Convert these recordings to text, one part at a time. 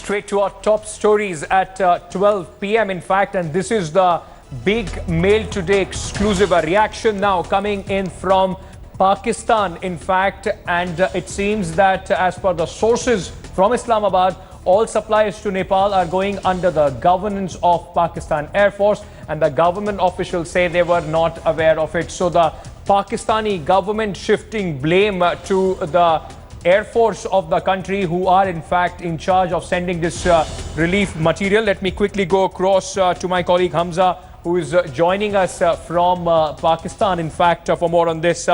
Straight to our top stories at 12 p.m. in fact, and this is the big Mail Today exclusive. A reaction now coming in from Pakistan in fact, and it seems that as per the sources from Islamabad, all supplies to Nepal are going under the governance of Pakistan Air Force, and the government officials say they were not aware of it. So the Pakistani government shifting blame to the Air Force of the country, who are in fact in charge of sending this relief material. Let me quickly go across to my colleague Hamza, who is joining us from Pakistan in fact for more on this.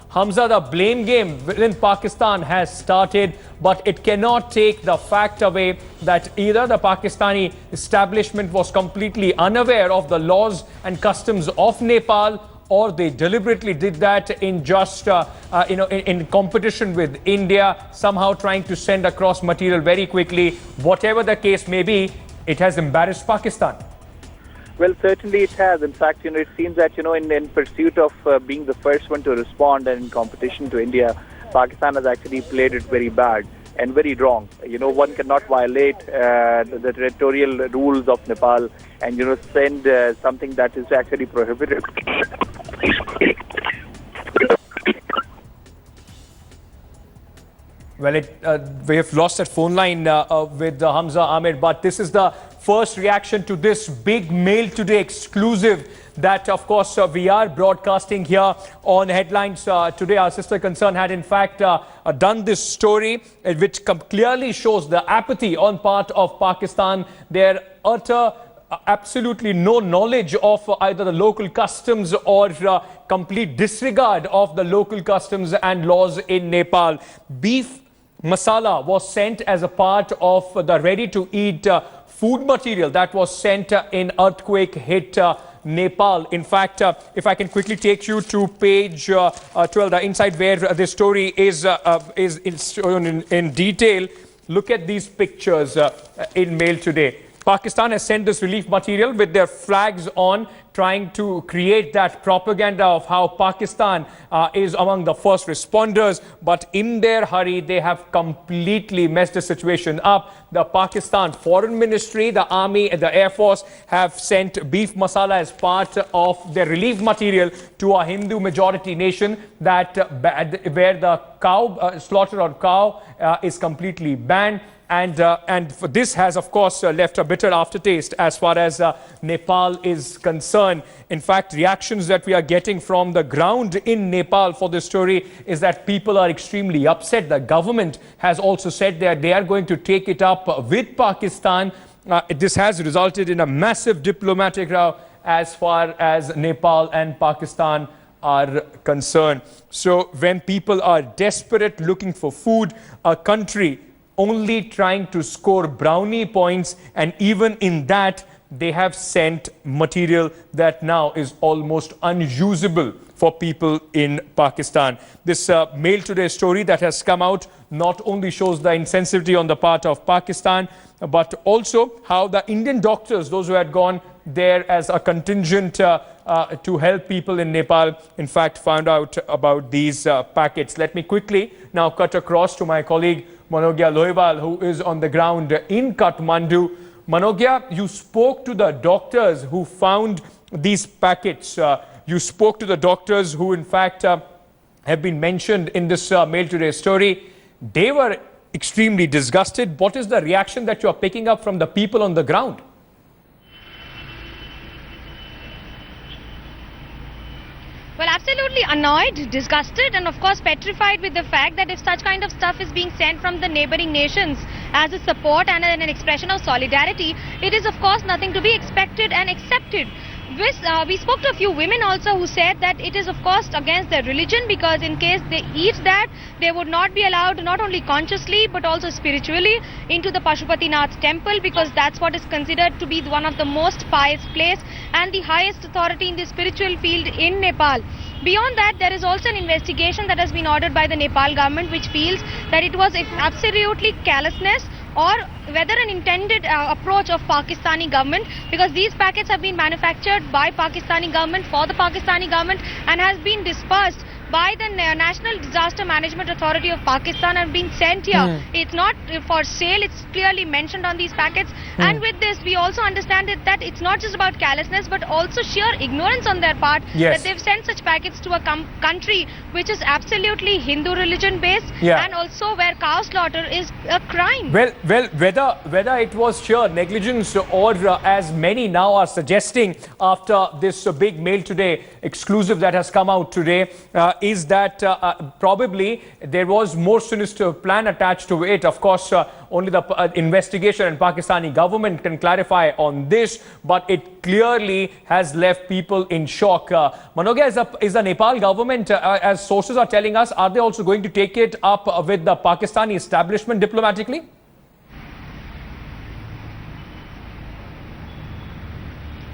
Hamza, the blame game within Pakistan has started, but it cannot take the fact away that either the Pakistani establishment was completely unaware of the laws and customs of Nepal, or they deliberately did that in just, in competition with India, somehow trying to send across material very quickly. Whatever the case may be, it has embarrassed Pakistan. Well, certainly it has. In fact, it seems that, in pursuit of being the first one to respond and in competition to India, Pakistan has actually played it very bad and very wrong. One cannot violate the territorial rules of Nepal and, send something that is actually prohibited. Well, we have lost that phone line with Hamza Ahmed, but this is the first reaction to this big Mail Today exclusive that, of course, we are broadcasting here on Headlines Today. Our sister concern had, in fact, done this story, which clearly shows the apathy on part of Pakistan, their utter absolutely no knowledge of either the local customs or complete disregard of the local customs and laws in Nepal. Beef masala was sent as a part of the ready-to-eat food material that was sent in earthquake-hit Nepal. In fact, if I can quickly take you to page 12, the inside where this story is shown in detail. Look at these pictures in Mail Today. Pakistan has sent this relief material with their flags on, trying to create that propaganda of how Pakistan is among the first responders. But in their hurry, they have completely messed the situation up. The Pakistan Foreign Ministry, the Army, and the Air Force have sent beef masala as part of their relief material to a Hindu majority nation where the slaughter of cow is completely banned. And this has, of course, left a bitter aftertaste as far as Nepal is concerned. In fact, reactions that we are getting from the ground in Nepal for this story is that people are extremely upset. The government has also said that they are going to take it up with Pakistan. This has resulted in a massive diplomatic row as far as Nepal and Pakistan are concerned. So when people are desperate, looking for food, a country only trying to score brownie points, and even in that, they have sent material that now is almost unusable for people in Pakistan. This Mail Today story that has come out not only shows the insensitivity on the part of Pakistan, but also how the Indian doctors, those who had gone there as a contingent to help people in Nepal, in fact, found out about these packets. Let me quickly now cut across to my colleague Manogya Lohibal, who is on the ground in Kathmandu. Manogya, you spoke to the doctors who found these packets. You spoke to the doctors who, in fact, have been mentioned in this Mail Today story. They were extremely disgusted. What is the reaction that you are picking up from the people on the ground? Well, absolutely annoyed, disgusted, and of course petrified with the fact that if such kind of stuff is being sent from the neighboring nations as a support and an expression of solidarity, it is of course nothing to be expected and accepted. We spoke to a few women also who said that it is of course against their religion, because in case they eat that, they would not be allowed not only consciously but also spiritually into the Pashupatinath temple, because that's what is considered to be one of the most pious place and the highest authority in the spiritual field in Nepal. Beyond that, there is also an investigation that has been ordered by the Nepal government, which feels that it was absolutely callousness or whether an intended approach of Pakistani government, because these packets have been manufactured by Pakistani government for the Pakistani government and has been dispersed by the National Disaster Management Authority of Pakistan and being sent here. It's not for sale, it's clearly mentioned on these packets. And with this, we also understand that it's not just about carelessness, but also sheer ignorance on their part, that they've sent such packets to a country which is absolutely Hindu religion based, and also where cow slaughter is a crime. Well, whether it was sheer negligence or as many now are suggesting after this big mail today exclusive that has come out today, is that probably there was more sinister plan attached to it. Of course, only the investigation and Pakistani government can clarify on this, but it clearly has left people in shock. Manogya, is the Nepal government, as sources are telling us, are they also going to take it up with the Pakistani establishment diplomatically?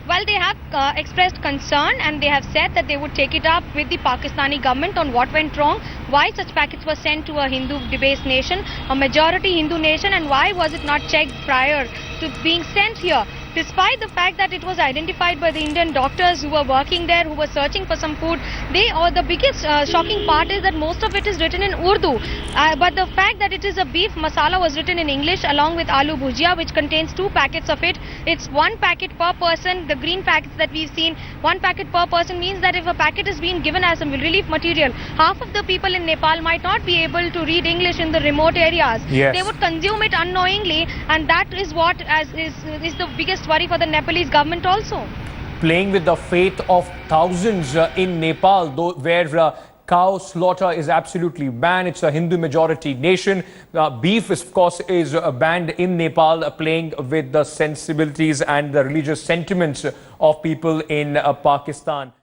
Well, they have expressed concern and they have said that they would take it up with the Pakistani government on what went wrong, why such packets were sent to a Hindu-based nation, a majority Hindu nation, and why was it not checked prior to being sent here. Despite the fact that it was identified by the Indian doctors who were working there, who were searching for some food, the biggest shocking part is that most of it is written in Urdu. But the fact that it is a beef masala was written in English along with aloo bhujia, which contains 2 packets of it. It's 1 packet per person. The green packets that we've seen, 1 packet per person means that if a packet is being given as a relief material, half of the people in Nepal might not be able to read English in the remote areas. They would consume it unknowingly, and that is what is the biggest worry for the Nepalese government also. Playing with the fate of thousands in Nepal, though, where cow slaughter is absolutely banned. It's a Hindu majority nation. Beef, of course, is banned in Nepal, playing with the sensibilities and the religious sentiments of people in Pakistan.